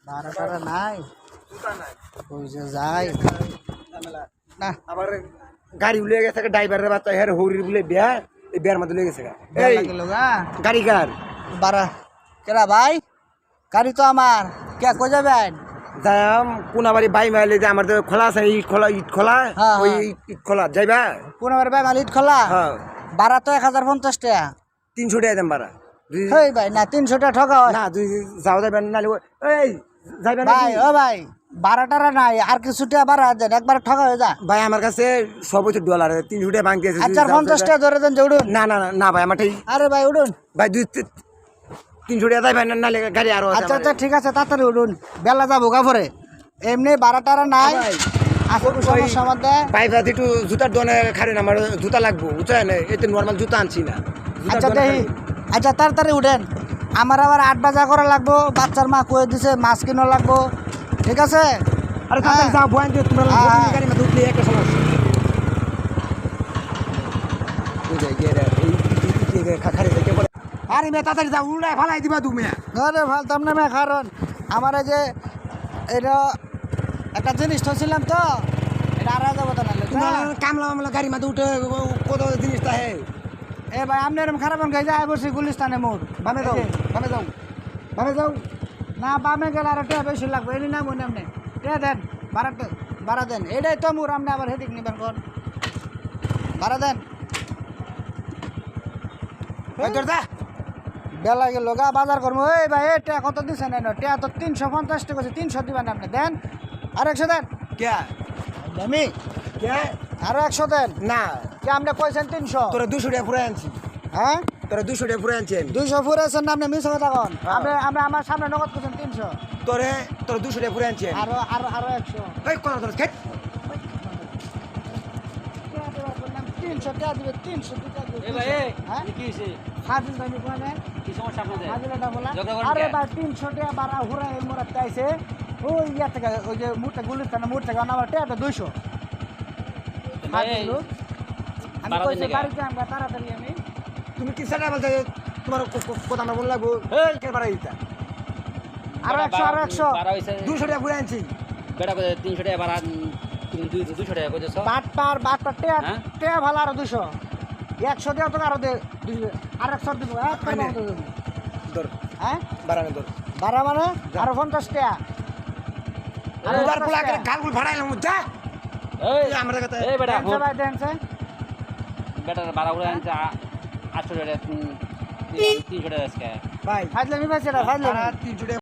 ভাড়াটারা নাই ওই যে যায় না আবার গাড়ি উলে গেছে ড্রাইভারের বাচ্চা হের হরির বলে বিয়া এই বিয়ার মধ্যে লেগে গেছে এই গাড়ি কার বারা কেরা ভাই গাড়ি তো আমার কে কই যাবেন যাম কোনাবাড়ি বাই মাইলে যে আমার খোলা আছে ইট খোলা হ্যাঁ, ওই হ্যাঁ। ইট খোলা যাইবা পুনবার ভাই মালিক খোলা হ্যাঁ বারা তো 1050 টাকা 300 টাকা দাম বাড়া হেই ভাই না 300 টাকা ঠকা হয় না তুই যাও যাবেন না এই যাইবেন ভাই ও ভাই বারাটারা নাই আর কিছু টাকা বাড়া দেন একবার ঠকা হয়ে যা ভাই আমার কাছে সর্বোচ্চ $300 300 টাকা ভাঙতে আছে আচ্ছা 50 টাকা ধরে দেন যে উড়ুন না না না না ভাই আমারটাই আরে ভাই উড়ুন ভাই 300 টাকা যাইবেন না গাড়ি আরো আছে আচ্ছা আমার। আচ্ছা ঠিক আছে তাড়াতাড়ি উড়ুন বেলা যাবো গা পরে এমনি বারাটারা নাই ভাই, আসল সমস্যা মধ্যে পাইপ হাতে একটু জুতার দোকানে খারেন আমার জুতা লাগবো বুঝছেন এতে নর্মাল জুতা আনছি না জুতার আচ্ছা দোকানে দেখি খাড়ি। আচ্ছা তাড়াতাড়ি উঠেন আমার আবার 8 বাজা করা লাগবো বাচ্চার মা কয়ে দিছে মাছ কিনা লাগবো ঠিক আছে আরে তাড়াতাড়ি হ্যাঁ। যাও বয়ান দিয়ে তোমরা হ্যাঁ। গাড়ি মধ্যে উঠলে একটা সমস্যা বুঝাই গিয়ে এই খাড়ি থেকে বলে আরে মে তাড়াতাড়ি যাও উড়ায় ফালাই দিবা তুমি আরে ফালতাম না মে কারণ আমার এই যে এটা একটা জিনিস ধরছিলাম তো এটা আর যাবো তো না কামলা মামলা গাড়ি মধ্যে উঠে কত জিনিসটা হে এ ভাই আপনি এরকম খারাপ গাই যায় বসে গুলিস্তানে মোড় বামে যাও বামে যাও বামে যাও না বামে গেলে আর টিয়া বেশি লাগবে এটি না মনে আপনি টিয়া দেন বাড়া দেন এটাই তো মোড় আপনি আবার হেদিক নিবেন কোন বাড়া দেন ওই তোর যা বেলা গেল গা বাজার করবো এই ভাই এই টিয়া কত দিচ্ছেন টিয়া তো 350 টাকা 300 দিবেন আপনি দেন আর 100 দেন কে আমি কে আরো 100 দেন না কে আপনি কইছেন 300 তোরা 200 টাকা পুরে আনছি হ্যাঁ তোরা 200 টাকা পুরে আনছি আমি 200 ফুরেছেন না আপনি মিস কথা কন হ্যাঁ। আপনি আমার সামনে নগদ করছেন 300 তোরা 200 টাকা পুরে আনছি আমি আরো 100 এই কথা তোর খেট 300 টাকা দিবে 300 টাকা দিবে এ ভাই এ হ্যাঁ কি হইছে হাজির ভাই কোনে কি সমস্যা আপনাদের হাজিরাটা বলা ঝগড়া করেন আরে কে? ভাই 300 টাকা বাড়া হুরা এই মোড়া চাইছে ওই ইয়া থেকে ওই যে মুড়টা গুলিস্তানে মুড় থেকে আমার টাকাটা 200 ভাই, হাজির লোক। আমি বাড়া কইছি দেন নাকি? বাড়িতে আমরা তাড়াতাড়ি আমি তুমি কি সেটা বলতে তোমার কথা আমার বল লাগবো এই! কে বাড়াই দিতা আরো 100 আরো 100 বাড়া হইছে 200 টাকা পুরে আনছি বেটা কই 300 টাকা বাড়া তুমি 200 টাকা কইতেছো বাটপার টাকা হ্যাঁ? টাকা ভালো আরো 200 100 দেও তো আরো দে 200 আর 100 দিব এক করে আনে। দাও তো। ধর হ্যাঁ বাড়ানো ধর বাড়া মানে আরো 50 টাকা আরো দুবার 50 পোলা টাকা। গালগুল ভাড়াইলাম যা এই আমরা কথা এই বেটা দেনছে ভাই দেনছে বেটা বাড়া উড়ে আনছে 800 টাকা 300 টাকা আজকে ভাই ফাজলামি পাইছে না ফাজলামি 300 টাকা